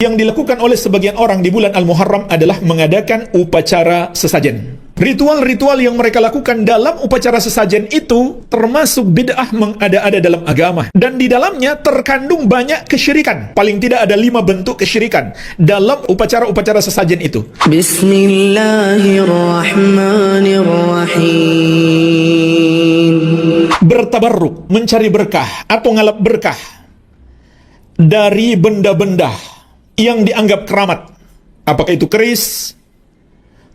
Yang dilakukan oleh sebagian orang di bulan Al-Muharram adalah mengadakan upacara sesajen. Ritual-ritual yang mereka lakukan dalam upacara sesajen itu termasuk bid'ah mengada-ada dalam agama. Dan di dalamnya terkandung banyak kesyirikan. Paling tidak ada 5 bentuk kesyirikan dalam upacara-upacara sesajen itu. Bismillahirrahmanirrahim. Bertabarruk, mencari berkah atau ngalap berkah dari benda-benda yang dianggap keramat. Apakah itu keris?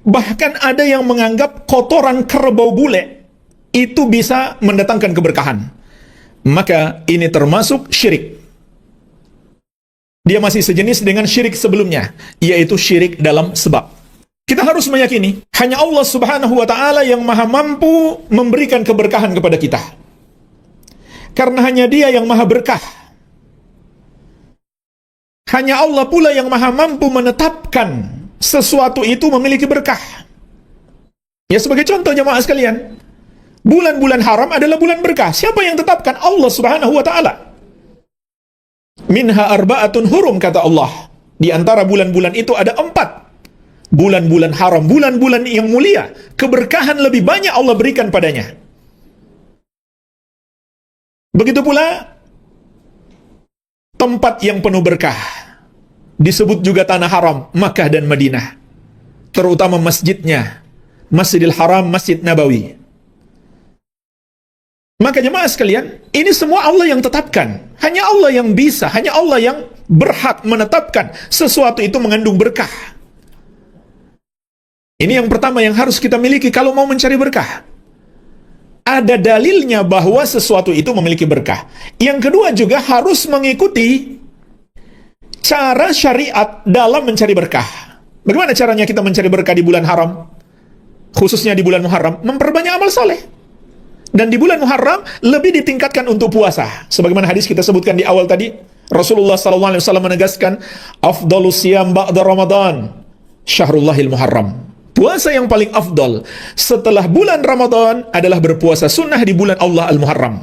Bahkan ada yang menganggap kotoran kerbau bule itu bisa mendatangkan keberkahan. Maka ini termasuk syirik. Dia masih sejenis dengan syirik sebelumnya, yaitu syirik dalam sebab. Kita harus meyakini hanya Allah Subhanahu wa ta'ala yang maha mampu memberikan keberkahan kepada kita. Karena hanya Dia yang maha berkah. Hanya Allah pula yang maha mampu menetapkan sesuatu itu memiliki berkah. Ya, sebagai contoh jemaah sekalian, bulan-bulan haram adalah bulan berkah. Siapa yang tetapkan? Allah Subhanahu wa ta'ala. Minha arba'atun hurum, kata Allah. Di antara bulan-bulan itu ada 4 bulan-bulan haram, bulan-bulan yang mulia. Keberkahan lebih banyak Allah berikan padanya. Begitu pula tempat yang penuh berkah, disebut juga tanah haram, Makkah dan Madinah, terutama masjidnya, Masjidil Haram, Masjid Nabawi. Maka jemaah sekalian, ini semua Allah yang tetapkan. Hanya Allah yang bisa, hanya Allah yang berhak menetapkan sesuatu itu mengandung berkah. Ini yang pertama yang harus kita miliki kalau mau mencari berkah. Ada dalilnya bahwa sesuatu itu memiliki berkah. Yang kedua juga harus mengikuti cara syariat dalam mencari berkah. Bagaimana caranya kita mencari berkah di bulan haram? Khususnya di bulan Muharram, memperbanyak amal soleh. Dan di bulan Muharram lebih ditingkatkan untuk puasa. Sebagaimana hadis kita sebutkan di awal tadi, Rasulullah SAW menegaskan, afdalus siyam ba'da Ramadan, Syahrullahil Muharram. Puasa yang paling afdal setelah bulan Ramadan adalah berpuasa sunnah di bulan Allah Al-Muharram.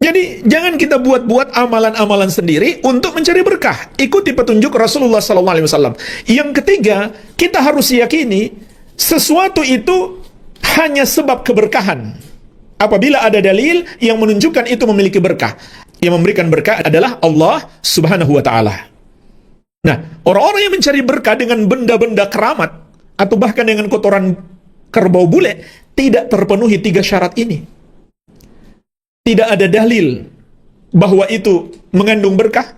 Jadi jangan kita buat-buat amalan-amalan sendiri untuk mencari berkah. Ikuti petunjuk Rasulullah SAW. Yang ketiga, kita harus yakini sesuatu itu hanya sebab keberkahan. Apabila ada dalil yang menunjukkan itu memiliki berkah. Yang memberikan berkah adalah Allah Subhanahu wa ta'ala. Nah, orang-orang yang mencari berkah dengan benda-benda keramat atau bahkan dengan kotoran kerbau bule tidak terpenuhi 3 syarat ini. Tidak ada dalil bahwa itu mengandung berkah.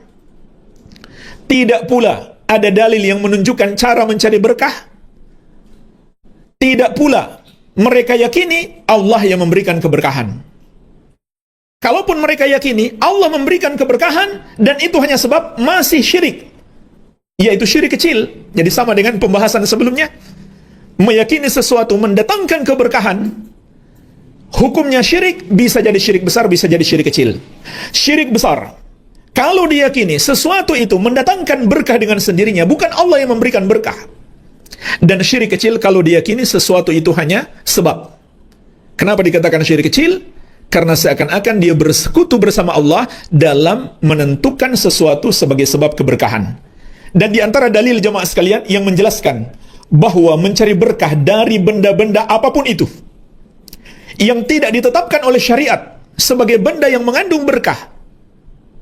Tidak pula ada dalil yang menunjukkan cara mencari berkah. Tidak pula mereka yakini Allah yang memberikan keberkahan. Kalaupun mereka yakini Allah memberikan keberkahan dan itu hanya sebab, masih syirik, yaitu syirik kecil. Jadi sama dengan pembahasan sebelumnya. Meyakini sesuatu mendatangkan keberkahan, hukumnya syirik, bisa jadi syirik besar, bisa jadi syirik kecil. Syirik besar, kalau diyakini sesuatu itu mendatangkan berkah dengan sendirinya, bukan Allah yang memberikan berkah. Dan syirik kecil kalau diyakini sesuatu itu hanya sebab. Kenapa dikatakan syirik kecil? Karena seakan-akan dia bersekutu bersama Allah dalam menentukan sesuatu sebagai sebab keberkahan. Dan di antara dalil jemaah sekalian yang menjelaskan bahwa mencari berkah dari benda-benda apapun itu yang tidak ditetapkan oleh syariat sebagai benda yang mengandung berkah,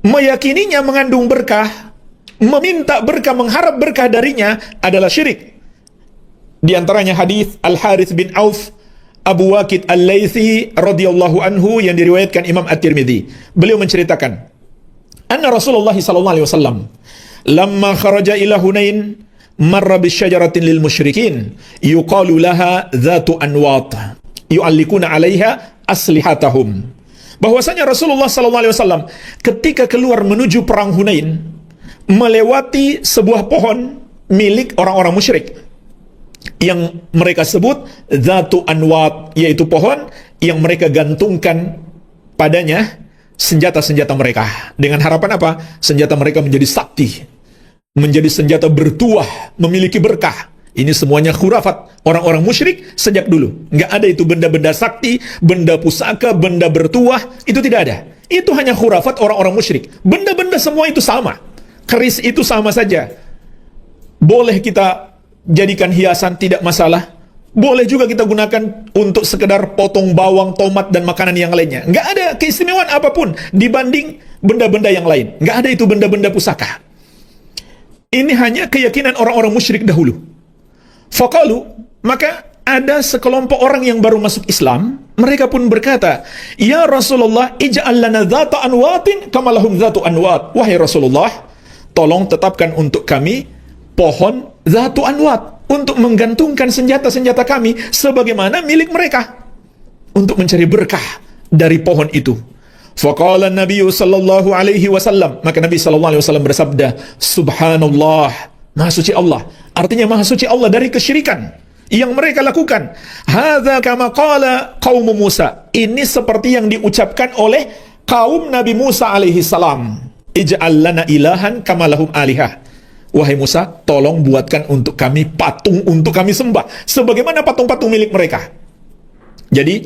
meyakininya mengandung berkah, meminta berkah, mengharap berkah darinya adalah syirik. Di antaranya hadis Al-Harits bin Auf Abu Waqid Al-Laythi radhiyallahu anhu yang diriwayatkan Imam At-Tirmidzi. Beliau menceritakan, anna Rasulullah sallallahu alaihi wasallam lamma kharaja ila Hunain marra bisyajaratin lil musyrikin yuqalu laha dhatu anwat yu'allikuna 'alaiha aslihatahum. Bahwasanya Rasulullah sallallahu alaihi wasallam ketika keluar menuju perang Hunain melewati sebuah pohon milik orang-orang musyrik yang mereka sebut dhatu anwat, yaitu pohon yang mereka gantungkan padanya senjata-senjata mereka. Dengan harapan apa? Senjata mereka menjadi sakti, menjadi senjata bertuah, memiliki berkah. Ini semuanya khurafat orang-orang musyrik sejak dulu. Nggak ada itu benda-benda sakti, benda pusaka, benda bertuah, itu tidak ada. Itu hanya khurafat orang-orang musyrik. Benda-benda semua itu sama. Keris itu sama saja. Boleh kita jadikan hiasan, tidak masalah. Boleh juga kita gunakan untuk sekedar potong bawang, tomat, dan makanan yang lainnya. Nggak ada keistimewaan apapun dibanding benda-benda yang lain. Nggak ada itu benda-benda pusaka. Ini hanya keyakinan orang-orang musyrik dahulu. Faqalu, maka ada sekelompok orang yang baru masuk Islam, mereka pun berkata, "Ya Rasulullah, ij'al lana dhata anwatin kama lahum dhatu anwat." Wahai Rasulullah, tolong tetapkan untuk kami pohon dhatu anwat untuk menggantungkan senjata-senjata kami sebagaimana milik mereka, untuk mencari berkah dari pohon itu. Faqala Nabi sallallahu alaihi wasallam, maka Nabi sallallahu alaihi wasallam bersabda, "Subhanallah, Maha suci Allah." Artinya Maha suci Allah dari kesyirikan yang mereka lakukan. Hadza kama qala qaum Musa. Ini seperti yang diucapkan oleh kaum Nabi Musa alaihi salam. Ij'al lana ilahan kama lahum alihah. Wahai Musa, tolong buatkan untuk kami patung untuk kami sembah sebagaimana patung-patung milik mereka. Jadi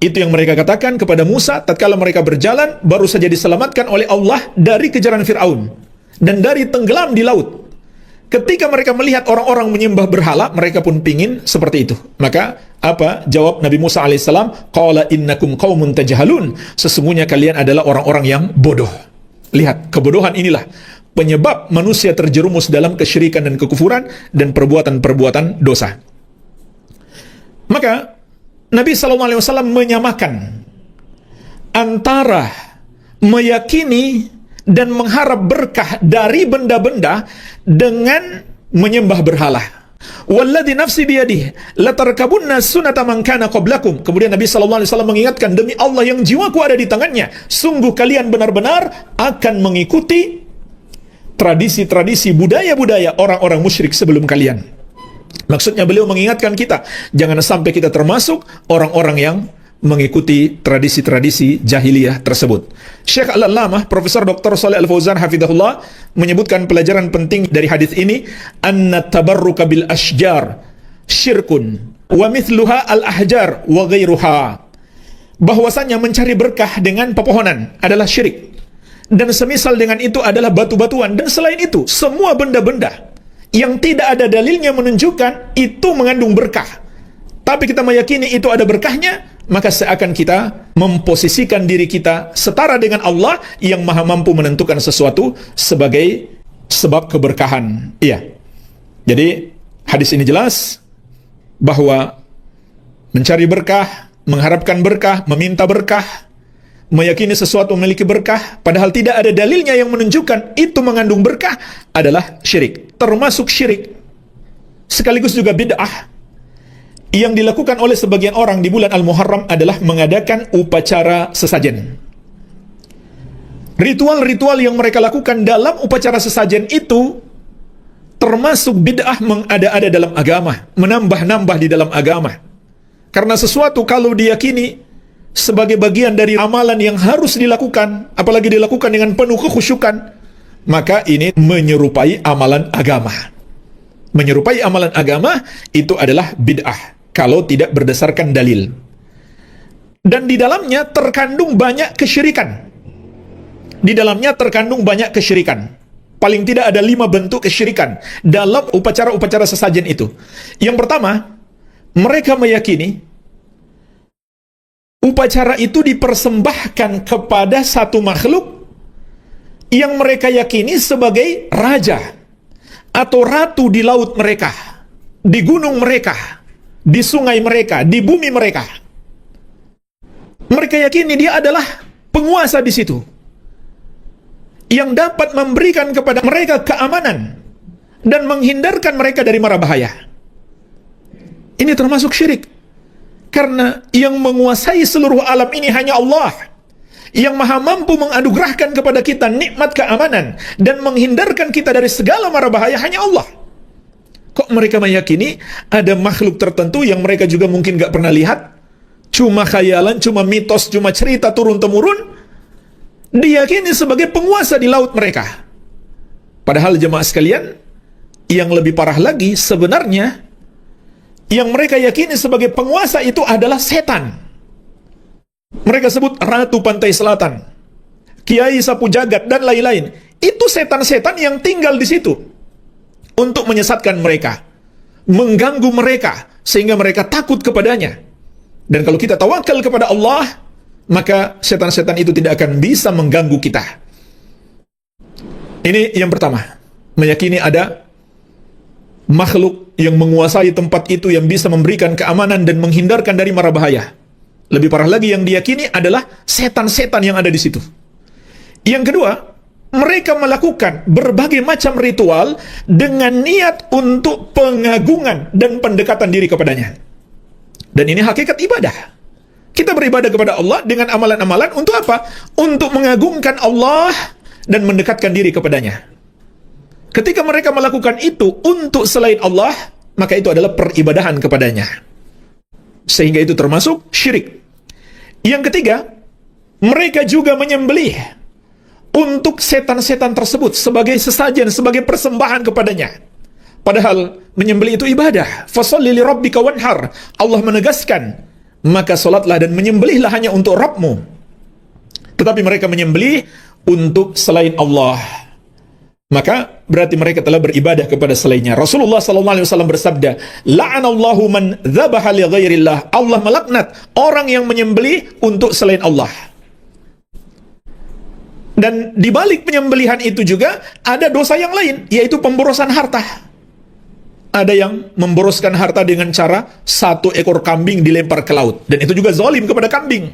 itu yang mereka katakan kepada Musa tatkala mereka berjalan baru saja diselamatkan oleh Allah dari kejaran Fir'aun dan dari tenggelam di laut. Ketika mereka melihat orang-orang menyembah berhala, mereka pun pingin seperti itu. Maka apa jawab Nabi Musa alaihissalam? Qala innakum qaumun tajhalun. Sesungguhnya kalian adalah orang-orang yang bodoh. Lihat, kebodohan inilah penyebab manusia terjerumus dalam kesyirikan dan kekufuran dan perbuatan-perbuatan dosa. Maka Nabi SAW menyamakan antara meyakini dan mengharap berkah dari benda-benda dengan menyembah berhala. Walladzi nafsi biyadihi latarkabunna sunata man kana qablakum. Kemudian Nabi sallallahu alaihi wasallam mengingatkan, demi Allah yang jiwaku ada di tangannya, sungguh kalian benar-benar akan mengikuti tradisi-tradisi budaya-budaya orang-orang musyrik sebelum kalian. Maksudnya beliau mengingatkan kita, jangan sampai kita termasuk orang-orang yang mengikuti tradisi-tradisi jahiliyah tersebut. Syekh Al-Allamah Profesor Dr. Shalih Al-Fauzan hafizahullah menyebutkan pelajaran penting dari hadis ini, anna tabarruka bil ashjar syirkun wa mithluha al-ahjar wa ghairuha. Bahwasanya mencari berkah dengan pepohonan adalah syirik. Dan semisal dengan itu adalah batu-batuan, dan selain itu semua benda-benda yang tidak ada dalilnya menunjukkan itu mengandung berkah, tapi kita meyakini itu ada berkahnya, maka seakan kita memposisikan diri kita setara dengan Allah yang maha mampu menentukan sesuatu sebagai sebab keberkahan. Iya. Jadi hadis ini jelas bahwa mencari berkah, mengharapkan berkah, meminta berkah, meyakini sesuatu memiliki berkah padahal tidak ada dalilnya yang menunjukkan itu mengandung berkah adalah syirik. Termasuk syirik sekaligus juga bid'ah yang dilakukan oleh sebagian orang di bulan Al-Muharram adalah mengadakan upacara sesajen. Ritual-ritual yang mereka lakukan dalam upacara sesajen itu termasuk bid'ah mengada-ada dalam agama, menambah-nambah di dalam agama. Karena sesuatu kalau diyakini sebagai bagian dari amalan yang harus dilakukan, apalagi dilakukan dengan penuh kekhusyukan, maka ini menyerupai amalan agama. Menyerupai amalan agama itu adalah bid'ah kalau tidak berdasarkan dalil. Dan di dalamnya terkandung banyak kesyirikan. Di dalamnya terkandung banyak kesyirikan. Paling tidak ada 5 bentuk kesyirikan dalam upacara-upacara sesajen itu. Yang pertama, mereka meyakini upacara itu dipersembahkan kepada satu makhluk yang mereka yakini sebagai raja atau ratu di laut mereka, di gunung mereka, di sungai mereka, di bumi mereka. Mereka yakini dia adalah penguasa di situ yang dapat memberikan kepada mereka keamanan dan menghindarkan mereka dari mara bahaya. Ini termasuk syirik, karena yang menguasai seluruh alam ini hanya Allah, yang maha mampu menganugerahkan kepada kita nikmat keamanan dan menghindarkan kita dari segala mara bahaya hanya Allah. Kok mereka meyakini ada makhluk tertentu yang mereka juga mungkin gak pernah lihat, cuma khayalan, cuma mitos, cuma cerita turun-temurun, diyakini sebagai penguasa di laut mereka. Padahal jemaah sekalian, yang lebih parah lagi sebenarnya, yang mereka yakini sebagai penguasa itu adalah setan. Mereka sebut Ratu Pantai Selatan, Kiai Sapu Jagat, dan lain-lain. Itu setan-setan yang tinggal di situ untuk menyesatkan mereka, mengganggu mereka, sehingga mereka takut kepadanya. Dan kalau kita tawakal kepada Allah, maka setan-setan itu tidak akan bisa mengganggu kita. Ini yang pertama, meyakini ada makhluk yang menguasai tempat itu yang bisa memberikan keamanan dan menghindarkan dari mara bahaya. Lebih parah lagi, yang diyakini adalah setan-setan yang ada di situ. Yang kedua, mereka melakukan berbagai macam ritual dengan niat untuk pengagungan dan pendekatan diri kepadanya. Dan ini hakikat ibadah. Kita beribadah kepada Allah dengan amalan-amalan untuk apa? Untuk mengagungkan Allah dan mendekatkan diri kepadanya. Ketika mereka melakukan itu untuk selain Allah, maka itu adalah peribadahan kepadanya. Sehingga itu termasuk syirik. Yang ketiga, mereka juga menyembelih untuk setan-setan tersebut sebagai sesajen, sebagai persembahan kepadanya. Padahal menyembelih itu ibadah. Fasholli li rabbika wanhar. Allah menegaskan, maka salatlah dan menyembelihlah hanya untuk Rabbmu. Tetapi mereka menyembelih untuk selain Allah, maka berarti mereka telah beribadah kepada selainnya. Rasulullah SAW bersabda, la'anallahu man dzabaha li ghairillah. Allah melaknat orang yang menyembelih untuk selain Allah. Dan di balik penyembelihan itu juga ada dosa yang lain, yaitu pemborosan harta. Ada yang memboroskan harta dengan cara 1 ekor kambing dilempar ke laut, dan itu juga zalim kepada kambing.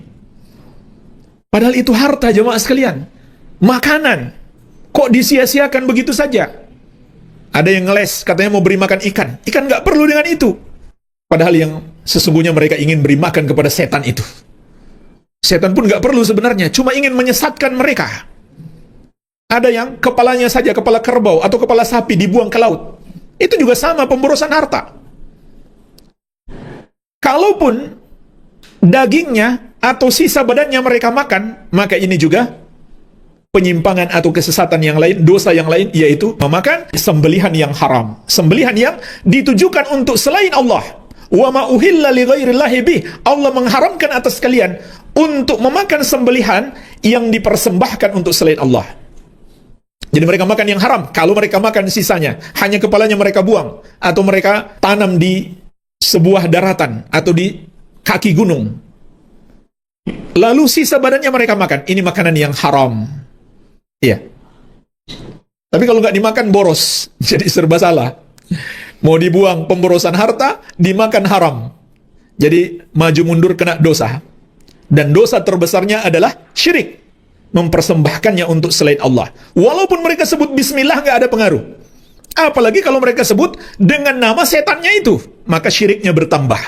Padahal itu harta, jemaah sekalian, makanan. Kok disia-siakan begitu saja? Ada yang ngeles, katanya mau beri makan ikan. Ikan nggak perlu dengan itu. Padahal yang sesungguhnya mereka ingin beri makan kepada setan itu. Setan pun nggak perlu sebenarnya, cuma ingin menyesatkan mereka. Ada yang kepalanya saja, kepala kerbau atau kepala sapi dibuang ke laut. Itu juga sama, pemborosan harta. Kalaupun dagingnya atau sisa badannya mereka makan, maka ini juga penyimpangan atau kesesatan yang lain, dosa yang lain, yaitu memakan sembelihan yang haram, sembelihan yang ditujukan untuk selain Allah. Wa ma uhilla li ghairillahi bih. Allah mengharamkan atas kalian untuk memakan sembelihan yang dipersembahkan untuk selain Allah. Jadi mereka makan yang haram. Kalau mereka makan sisanya, hanya kepalanya mereka buang, atau mereka tanam di sebuah daratan atau di kaki gunung, lalu sisa badannya mereka makan, ini makanan yang haram. Iya. Tapi kalau nggak dimakan boros, jadi serba salah. Mau dibuang pemborosan harta, dimakan haram. Jadi maju mundur kena dosa. Dan dosa terbesarnya adalah syirik, mempersembahkannya untuk selain Allah. Walaupun mereka sebut bismillah, nggak ada pengaruh. Apalagi kalau mereka sebut dengan nama setannya itu, maka syiriknya bertambah.